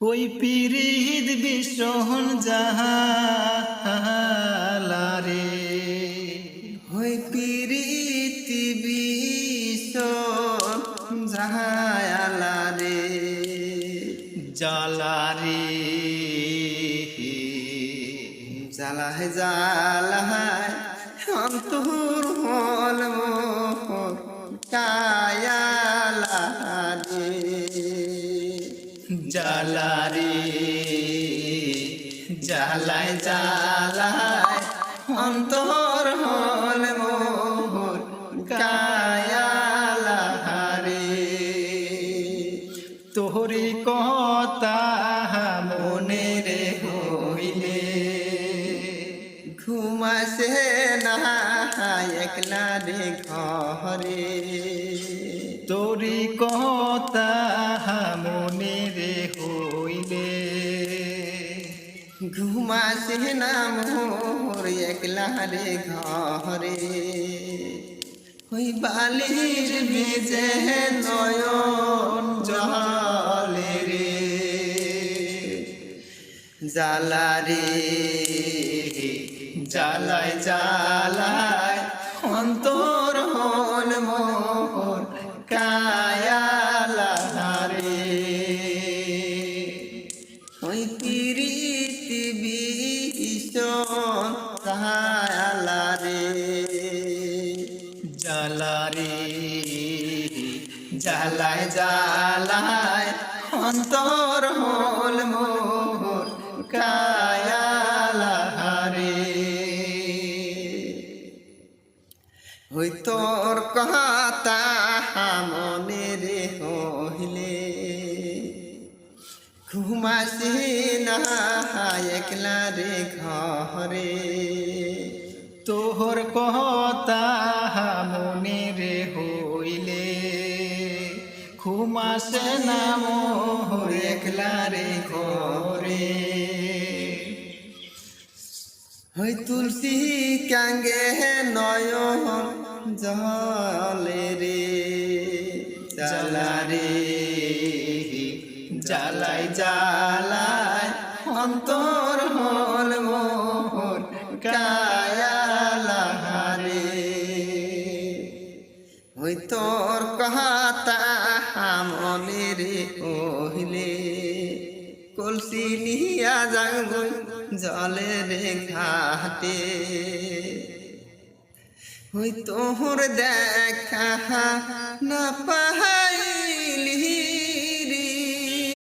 ওই পিরিত বিষণ জাহালারে, ওই পিরিতি বিষণ জাহালারে, জালারে জ্বালায় জ্বালায় অন্তর হল মোর কায়ালারে, জালারে জালায় জালায় অন্তর হল মোর কায়ালারে। তোহরি কথা মনে রে হইলে, ঘুমাসে না একলা রে ঘরে, তোরি কথা মনে রে হইলে, ঘুমাসে না মোর একলা রে ঘরে। ওই বালির ভিজে নয়ন জলে রে, জ্বালারে জালায় জালায় অন্তর হল মোর কায়ালারে। ওই পিরিতি বিষণ জাহালারে, জালারে জ্বালায় জ্বালায় অন্তর হল মোর কায়ালারে। ওই তোর কথা মনে রে হইলে, ঘুমাসি না একলা রে ঘরে, তোহর কথা মনে রে হইলে, ঘুমাসে না মোর একলা রে ঘরে। ওই তুলসী কাঙ্গে নয়ন জলে রে, জালারে জালায় জালায় অন্তর হল মোর কায়ালারে। ওই তোর কথা মনে রে কহিলে, কলসি নিয়া যাইব জলে রে ঘাটে। ওই তোর দেখা না পাহাড়